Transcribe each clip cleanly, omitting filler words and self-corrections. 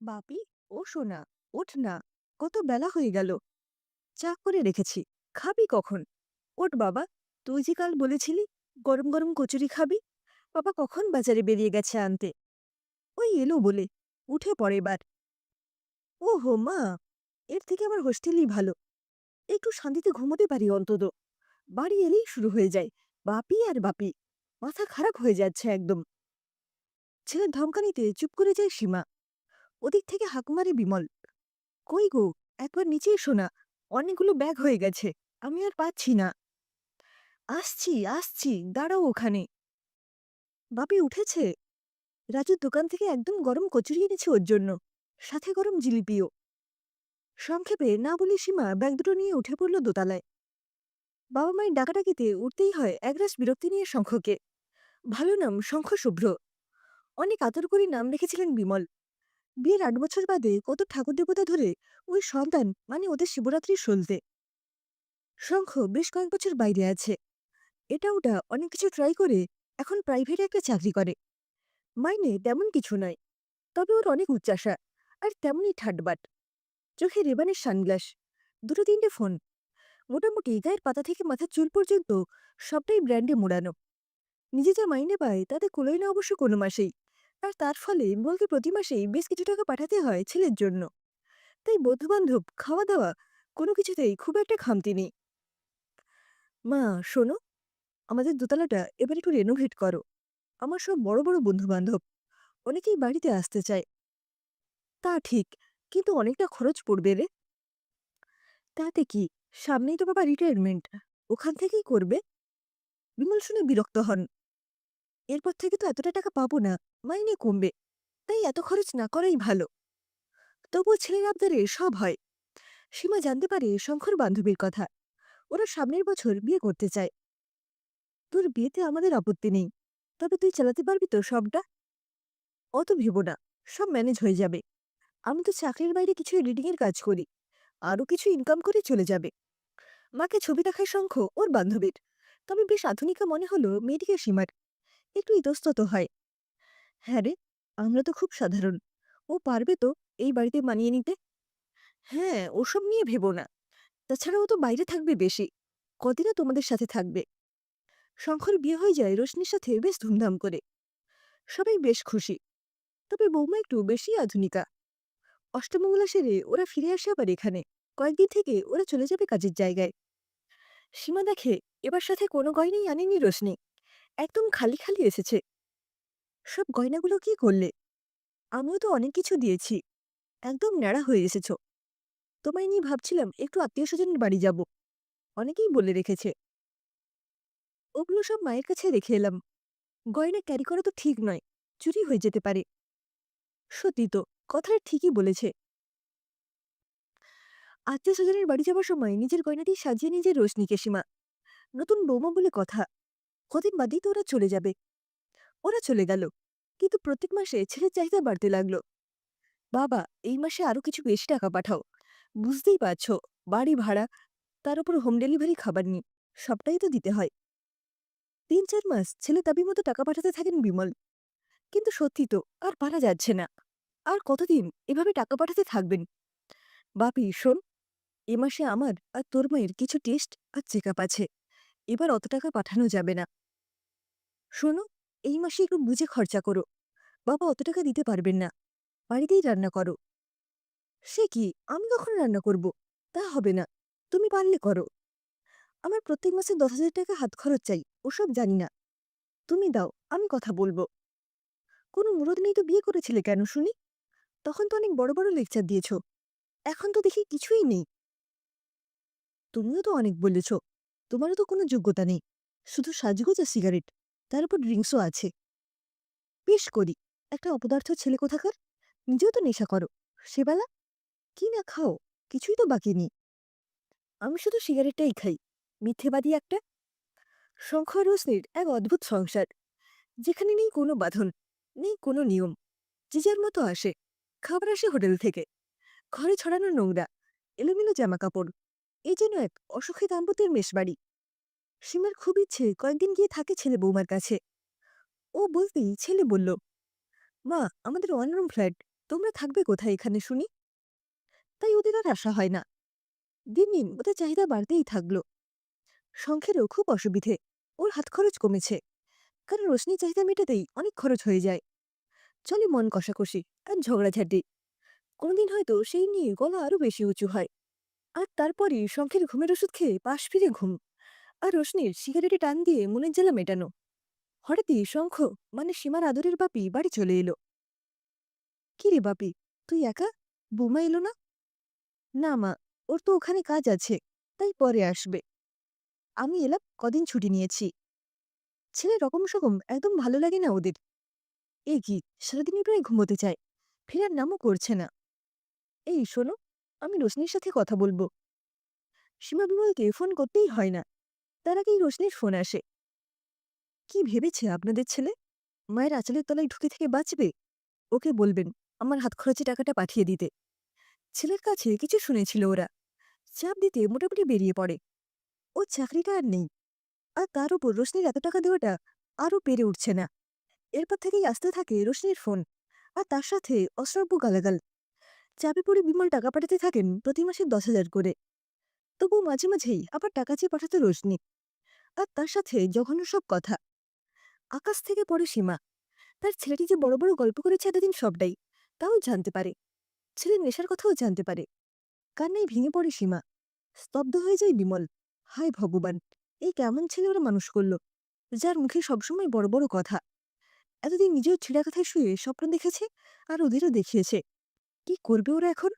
বাপি, ও সোনা, ওঠ না। কত বেলা হয়ে গেল। চা করে রেখেছি। খাবি কখন? ওঠ বাবা। তুই যে কাল বলেছিলি গরম গরম কচুরি খাবি। বাবা কখন বাজারে বেরিয়ে গেছে আনতে। ওই এলো বলে। উঠে পড়ে এবার। ও হো মা, এর থেকে আমার হোস্টেলই ভালো। একটু শান্তিতে ঘুমোতে পারি অন্তত। বাড়ি এলেই শুরু হয়ে যায় বাপি আর বাপি। মাথা খারাপ হয়ে যাচ্ছে একদম। ছেলের ধমকানিতে চুপ করে যায় সীমা। ওদিক থেকে হাঁক মারে বিমল। কই গো, একবার নিচে এসো না। অনেকগুলো ব্যাগ হয়ে গেছে। আমি আর পাচ্ছি না। আসছি আসছি, দাঁড়াও ওখানে। বাপি উঠেছে। রাজুর দোকান থেকে একদম গরম কচুরি এনেছে ওর জন্য, সাথে গরম জিলিপিও। সংক্ষেপে না বলে সীমা ব্যাগ দুটো নিয়ে উঠে পড়ল দোতলায়। বাবা মায়ের ডাকাডাকিতে উঠতেই হয় একরাশ বিরক্তি নিয়ে শঙ্খকে। ভালো নাম শঙ্খ শুভ্র। অনেক আদর করে নাম রেখেছিলেন বিমল। বিয়ের ৮ বছর বাদে কত ঠাকুর দেবতা ধরে ওই সন্তান মানে ওদের শিবরাত্রির সলতে। শঙ্খ বেশ কয়েক বছর বাইরে আছে। এটা ওটা অনেক কিছু ট্রাই করে এখন প্রাইভেটে একটা চাকরি করে। মাইনে তেমন কিছু নয়, তবে ওর অনেক উচ্চাশা। আর তেমনই ঠাটবাট। চোখে রেবানের সানগ্লাস, দুটো তিনটে ফোন। মোটামুটি গায়ের পাতা থেকে মাথার চুল পর্যন্ত সবটাই ব্র্যান্ডে মোড়ানো। নিজে যা মাইনে পায় তাতে কুলোয় না অবশ্য কোনো মাসেই। আর তার ফলে বলতে প্রতি মাসেই বেশ কিছু টাকা পাঠাতে হয় ছেলের জন্য। তাই বন্ধুবান্ধব, খাওয়া দাওয়া কোনো কিছুতেই খুব একটা খামতি নেই। মা, শোনো, আমাদের দোতলাটা এবার একটু রেনোভেট করো। আমার সব বড় বড় বন্ধু-বান্ধব, অনেকেই বাড়িতে আসতে চায়। তা ঠিক, কিন্তু অনেকটা খরচ পড়বে রে। তাতে কি, সামনেই তো বাবা রিটায়ারমেন্ট, ওখান থেকেই করবে। বিমল শুনে বিরক্ত হন। এরপর থেকে তো এতটা টাকা পাবো না, মাইনে কমবে। তাই এত খরচ না করাই ভালো। তবুও ছেলের আবদারে সব হয়। সীমা জানতে পারে শঙ্কর বান্ধবীর কথা। ওরা সামনের বছর বিয়ে করতে চায়। তোর বিয়েতে আমাদের আপত্তি নেই, তবে তুই চালাতে পারবি তো সবটা? অত ভেবো না, সব ম্যানেজ হয়ে যাবে। আমি তো চাকরির বাইরে কিছু এডিটিং এর কাজ করি। আরও কিছু ইনকাম করে চলে যাবে। মাকে ছবি দেখায় শঙ্খ ওর বান্ধবীর। তবে বেশ আধুনিকা মনে হলো মেয়েটিকে সীমার। একটু ইতস্তত হয়। হ্যাঁ রে, আমরা তো খুব সাধারণ। ও পারবে তো এই বাড়িতে মানিয়ে নিতে। হ্যাঁ, ওসব নিয়ে ভেবো না। তাছাড়া ও তো বাইরে থাকবে বেশি। কদিনও তোমাদের সাথে থাকবে। শঙ্খর বিয়ে হয়ে যায় রোশনির সাথে বেশ ধুমধাম করে। সবাই বেশ খুশি। তবে বৌমা একটু বেশি আধুনিকা। অষ্টমঙ্গলা সেরে ওরা ফিরে আসে আবার এখানে। কয়েকদিন থেকে ওরা চলে যাবে কাজের জায়গায়। সীমা দেখে এবার সাথে কোনো গয়নাই আনেনি রোশনি। একদম খালি খালি এসেছে। সব গয়নাগুলো কি করলে? আমিও তো অনেক কিছু দিয়েছি। একদম ন্যাড়া হয়ে এসেছ। তোমায় নিয়ে ভাবছিলাম একটু আত্মীয় স্বজনের বাড়ি যাব। অনেকেই বলে রেখেছে। ওগুলো সব মায়ের কাছে রেখে এলাম। গয়না ক্যারি করা তো ঠিক নয়, চুরি হয়ে যেতে পারে। সত্যি তো, কথাটা ঠিকই বলেছে। আত্মীয় স্বজনের বাড়ি যাবার সময় নিজের গয়নাটি সাজিয়ে নিজে রোশনিকে সীমা। নতুন বৌমা বলে কথা। কদিন বাদেই তো ওরা চলে যাবে। ওরা চলে গেল, কিন্তু প্রত্যেক মাসে ছেলের চাহিদা বাড়তে লাগলো। বাবা, এই মাসে আরো কিছু বেশি টাকা পাঠাও। বুঝতেই পারছো, বাড়ি ভাড়া, তার উপর হোম ডেলিভারি খাবার নিয়ে সবটাই তো দিতে হয়। ৩-৪ মাস ছেলে দাবি মতো টাকা পাঠাতে থাকেন বিমল। কিন্তু সত্যি তো, আর পারা যাচ্ছে না। আর কতদিন এভাবে টাকা পাঠাতে থাকবেন? বাপি শোন, এ মাসে আমার আর তোর মায়ের কিছু টেস্ট আর চেক আপ আছে। এবার অত টাকা পাঠানো যাবে না। শোনো, এই মাসে একটু বুঝে খরচা করো। বাবা অত টাকা দিতে পারবেন না। বাড়িতেই রান্না করো। সে কি, আমি কখন রান্না করব? তা হবে না। তুমি পারলে করো। আমার প্রত্যেক মাসে ১০,০০০ টাকা হাত খরচ চাই, ওসব জানি না। তুমি দাও, আমি কথা বলবো। কোনো মুরদ নেই তো বিয়ে করেছিলে কেন শুনি? তখন তো অনেক বড় বড় লেকচার দিয়েছ। এখন তো দেখি কিছুই নেই। তুমিও তো অনেক বলেছ। তোমারও তো কোনো যোগ্যতা নেই। শুধু সাজগোজ আর সিগারেট, তার উপর ড্রিঙ্কসও আছে। বেশ করি, একটা অপদার্থ ছেলে কোথাকার। নিজেও তো নেশা করো। সেবেলা কি না খাও, কিছুই তো বাকি নেই। আমি শুধু সিগারেটটাই খাই। মিথ্যেবাদী একটা। শঙ্খ আর রোশনির এক অদ্ভুত সংসার, যেখানে নেই কোনো বাঁধন, নেই কোনো নিয়ম। যে যার মতো আসে। খাবার আসে হোটেল থেকে। ঘরে ছড়ানো নোংরা, এলোমেলো জামাকাপড়। এই যেন এক অসুখী দাম্পত্যের মেষবাড়ি। সীমার খুব ইচ্ছে কয়েকদিন গিয়ে থাকে ছেলে বৌমার কাছে। ও বলতেই ছেলে বলল, মা, আমাদের ওয়ান রুম ফ্ল্যাট, তোমরা থাকবে কোথায় এখানে শুনি? তাই ওদের আর আসা হয় না। দিন দিন ওদের চাহিদা বাড়তেই থাকলো। শঙ্খেরও খুব অসুবিধে। ওর হাত খরচ কমেছে, কারণ রোশনির চাহিদা মেটাতেই অনেক খরচ হয়ে যায়। চলে মন কষাকষি আর ঝগড়াঝাটি। কোনোদিন হয়তো সেই নিয়ে গলা আরো বেশি উঁচু হয়। আর তারপরই শঙ্খের ঘুমের ওষুধ খেয়ে পাশ ফিরে ঘুম, আর রোশনির সিগারেটে টান দিয়ে মনের জ্বালা মেটানো। হঠাৎই শঙ্খ, মানে সীমার আদরের বাপি, বাড়ি চলে এলো। কি রে বাপি, তুই একা? বৌমা এলো না? না মা, ওর তো ওখানে কাজ আছে, তাই পরে আসবে। আমি এলাম, কদিন ছুটি নিয়েছি। ছেলে রকম সকম একদম ভালো লাগে না ওদের। এ কি, সারাদিনই প্রায় ঘুমোতে চায়, ফেরার নামও করছে না। এই শোনো, আমি রোশনির সাথে কথা বলবো। সীমা বিমলকে ফোন করতেই হয় না, তার আগেই রোশনির ফোন আসে। কি ভেবেছে আপনাদের ছেলে? মায়ের আঁচলের তলায় ঢুকে থেকে বাঁচবে? ওকে বলবেন আমার হাত খরচে টাকাটা পাঠিয়ে দিতে। ছেলের কাছে কিছু শুনেছিল ওরা, চাপ দিতে মোটামুটি বেরিয়ে পড়ে। ও চাকরিটা আর নেই, আর তার উপর রোশনির এত টাকা দেওয়াটা আরও পেরে উঠছে না। এরপর থেকেই আসতে থাকে রোশনির ফোন, আর তার সাথে অশ্রাব্য গালাগাল। চাপে পড়ে বিমল টাকা পাঠাতে থাকেন প্রতি মাসে 10,000 করে। তবু মাঝে মাঝেই আবার টাকা চেয়ে পাঠাতো রোশনি, আর তার সাথে জঘন্য সব কথা। আকাশ থেকে পড়ে সীমা। তার ছেলেটি যে বড় বড় গল্প করেছে এতদিন সবটাই তাও জানতে পারে। ছেলের নেশার কথাও জানতে পারে। কান্নায় ভেঙে পড়ে সীমা। স্তব্ধ হয়ে যায় বিমল। হায় ভগবান, এই কেমন ছেলে ওরা মানুষ করলো, যার মুখে সবসময় বড় বড় কথা। এতদিন নিজেও ছেঁড়া কাঁথায় শুয়ে স্বপ্ন দেখেছে, আর ওদেরও দেখিয়েছে। কি করবে ওরা এখন?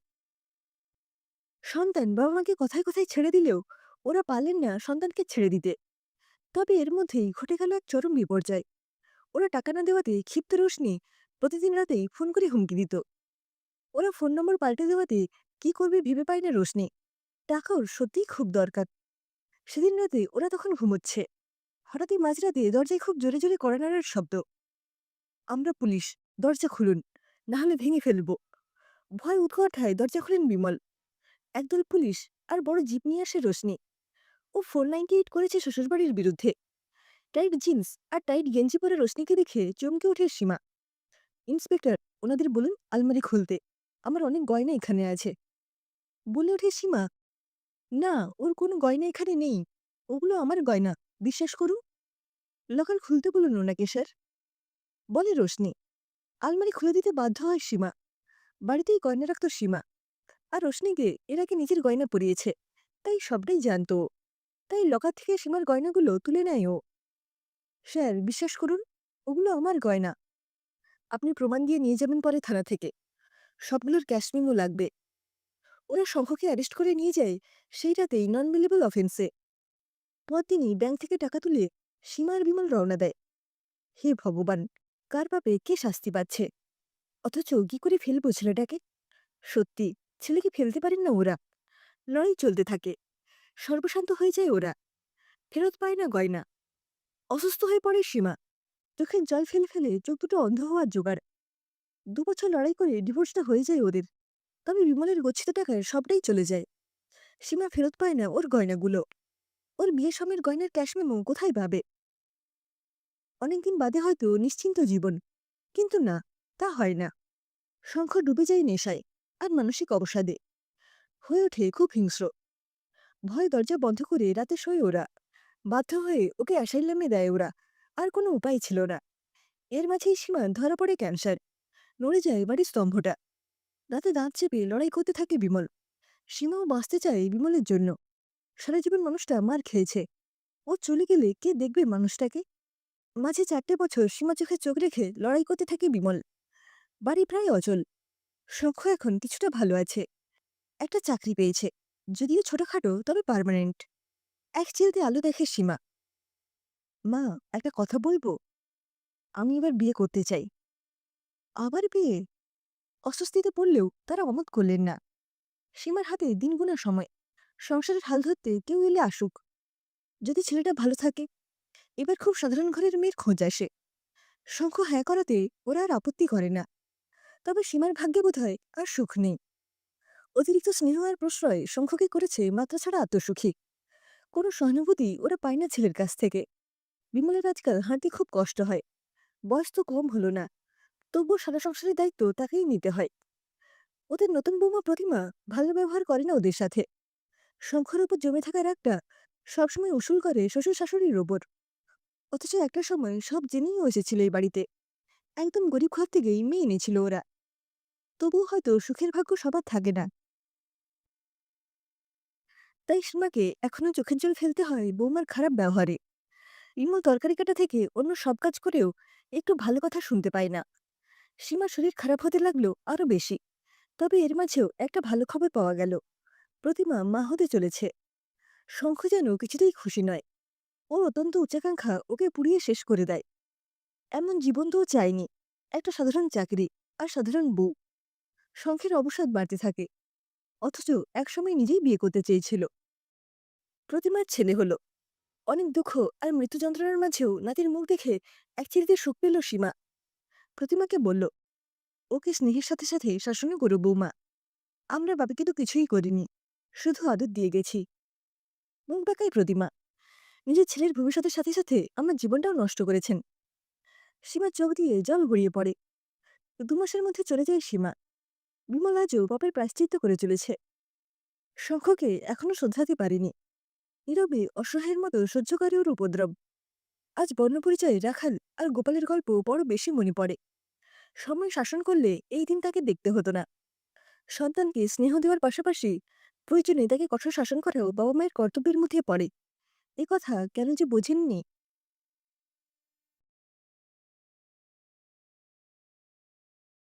সন্তান বাবা মাকে কথায় কথায় ছেড়ে দিলেও ওরা পারলেন না সন্তানকে ছেড়ে দিতে। তবে এর মধ্যেই ঘটে গেল এক চরম বিপর্যয়। ওরা টাকা না দেওয়াতে ক্ষিপ্ত রোশনি প্রতিদিন রাতেই ফোন করে হুমকি দিত। ওরা ফোন নম্বর পাল্টে দেওয়াতে কি করবে ভেবে পায় না রোশনি। টাকা ওর সত্যিই খুব দরকার। সেদিন রাতে ওরা তখন ঘুমোচ্ছে, হঠাৎই মাঝরাতে দরজায় খুব জোরে জোরে কড়া নাড়ার শব্দ। আমরা পুলিশ, দরজা খুলুন, না হলে ভেঙে ফেলবো। ভয় উৎকণ্ঠায় দরজা খুলেন বিমল। একদল পুলিশ আর বড় জিপ নিয়ে আসে রোশনি। ও 498 করেছে শ্বশুরবাড়ির বিরুদ্ধে। টাইট জিন্স আর টাইট গেঞ্জি পরে রোশনিকে দেখে চমকে ওঠে সীমা। ইন্সপেক্টর, ওনাদের বলুন আলমারি খুলতে, আমার অনেক গয়না এখানে আছে। বলে ওঠে সীমা, না, ওর কোনো গয়না এখানে নেই, ওগুলো আমার গয়না, বিশ্বাস করুন। লকার খুলতে বলুন ওনাকে স্যার, বলে রোশনি। আলমারি খুলে দিতে বাধ্য হয় সীমা। বাড়িতেই গয়না রাখত সীমা, আর রোশনিকে এর আগে নিজের গয়না পরিয়েছে, তাই সবটাই জানত ও। তাই লকার থেকে সীমার গয়নাগুলো তুলে নেয় ও। স্যার বিশ্বাস করুন, ওগুলো আমার গয়না। আপনি প্রমাণ দিয়ে নিয়ে যাবেন পরে থানা থেকে, সবগুলোর ক্যাশ মেমো লাগবে। ওরা শঙ্খকে অ্যারেস্ট করে নিয়ে যায় সেই রাতেই নন বেলেবল অফেন্সে। পরদিনই ব্যাংক থেকে টাকা তুলে সীমা আর বিমল রওনা দেয়। হে ভগবান, কার পাপে কে শাস্তি পাচ্ছে? অথচ কি করে ফেলবো ছেলেটাকে? সত্যি, ছেলেকে ফেলতে পারেন না ওরা। লড়াই চলতে থাকে, সর্বশান্ত হয়ে যায় ওরা। ফেরত পায় না গয়না। অসুস্থ হয়ে পড়ে সীমা। চোখের জল ফেলে ফেলে চোখ দুটো অন্ধ হওয়ার জোগাড়। 2 বছর লড়াই করে ডিভোর্সটা হয়ে যায় ওদের। তবে বিমলের গচ্ছিত টাকায় সবটাই চলে যায়। সীমা ফেরত পায় না ওর গয়নাগুলো। ওর বিয়ের সময়ের গয়নার ক্যাশ মেমো কোথায় পাবে? অনেকদিন বাদে হয়তো নিশ্চিন্ত জীবন, কিন্তু না, তা হয় না। শঙ্খ ডুবে যায় নেশায় আর মানসিক অবসাদে। হয়ে ওঠে খুব হিংস্র। ভয়ে দরজা বন্ধ করে রাতে শোয় ওরা। বাধ্য হয়ে ওকে অ্যাসাইলামে দেয় ওরা। আর কোনো উপায় ছিল না। এর মাঝেই সীমা ধরা পড়ে ক্যান্সার। নড়ে যায় বাড়ির স্তম্ভটা। রাতে দাঁত চেপে লড়াই করতে থাকে বিমল। সীমাও বাঁচতে চায় বিমলের জন্য। সারা জীবন মানুষটা মার খেয়েছে। ও চলে গেলে কে দেখবে মানুষটাকে? মাঝে 4টে বছর সীমা চোখে চোখ রেখে লড়াই করতে থাকে বিমল। বাড়ি প্রায় অচল। শঙ্খ এখন কিছুটা ভালো আছে। একটা চাকরি পেয়েছে, যদিও ছোটখাটো তবে পার্মানেন্ট। এক চিলতে আলো দেখে সীমা। মা, একটা কথা বলবো? আমি এবার বিয়ে করতে চাই। আবার বিয়ে? অস্বস্তিতে পড়লেও তারা অমত করলেন না। সীমার হাতে দিন গোনা সময়। সংসারের হাল ধরতে কেউ এলে আসুক, যদি ছেলেটা ভালো থাকে। এবার খুব সাধারণ ঘরের মেয়ের খোঁজ আসে। শঙ্খ হ্যাঁ করাতে ওরা আর আপত্তি করে না। তবে সীমার ভাগ্যে বোধহয় আর সুখ নেই। অতিরিক্ত স্নেহ আর প্রশ্রয় শঙ্খকে করেছে মাত্রাছাড়া আত্মসুখী। কোনো সহানুভূতি ওরা পায় না ছেলের কাছ থেকে। বিমলের আজকাল হাঁটতে খুব কষ্ট হয়। বয়স তো কম হলো না, তবুও সারা সংসারের দায়িত্ব তাকেই নিতে হয়। ওদের নতুন বৌমা প্রতিমা ভালো ব্যবহার করে না ওদের সাথে। শঙ্খর উপর জমে থাকা রাগটা সবসময় উসুল করে শ্বশুর শাশুড়ির ওপর। অথচ একটা সময় সব জেনেও এসেছিল এই বাড়িতে। একদম গরিব ঘর থেকেই মেয়ে এনেছিল ওরা। তবুও হয়তো সুখের ভাগ্য সবার থাকে না। তাই সীমাকে এখনো চোখের জল ফেলতে হয় বৌমার খারাপ ব্যবহারে। ইমল তরকারি কাটা থেকে অন্য সব কাজ করেও একটু ভালো কথা শুনতে পায় না। সীমার শরীর খারাপ হতে লাগলো আরো বেশি। তবে এর মাঝেও একটা ভালো খবর পাওয়া গেল। প্রতিমা মা হতে চলেছে। শঙ্খ যেন কিছুতেই খুশি নয়। ওর অত্যন্ত উচ্চাকাঙ্ক্ষা ওকে পুড়িয়ে শেষ করে দেয়। এমন জীবন তো ও চায়নি। একটা সাধারণ চাকরি আর সাধারণ বউ। শঙ্খের অবসাদ বাড়তে থাকে। অথচ একসময় নিজেই বিয়ে করতে চেয়েছিল। প্রতিমার ছেলে হলো। অনেক দুঃখ আর মৃত্যু যন্ত্রণার মাঝেও নাতির মুখ দেখে একচিলতে সুখ পেল সীমা। প্রতিমাকে বলল, ওকে স্নেহের সাথে সাথে শাসনও করো বৌমা। আমরা বাবাকে তো কিছুই করিনি, শুধু আদর দিয়ে গেছি। মুখ বাঁকায় প্রতিমা। নিজের ছেলের ভবিষ্যতের সাথে সাথে আমার জীবনটাও নষ্ট করেছেন। সীমার চোখ দিয়ে জল গড়িয়ে পড়ে। 2 মাসের মধ্যে চলে যায় সীমা। বিমল আজও পাপের প্রায়শ্চিত্ত করে চলেছে। শঙ্খকে এখনো শোধরাতে পারেনি। নীরবে অসহায়ের মতো সহ্য করে ওর উপদ্রব। আজ বর্ণপরিচয়ে রাখাল আর গোপালের গল্প বড় বেশি মনে পড়ে। সময় শাসন করলে এই দিন তাকে দেখতে হতো না। সন্তানকে স্নেহ দেওয়ার পাশাপাশি প্রয়োজনে তাকে কঠোর শাসন করাও বাবা মায়ের কর্তব্যের মধ্যে পড়ে। এ কথা কেন যে বোঝেননি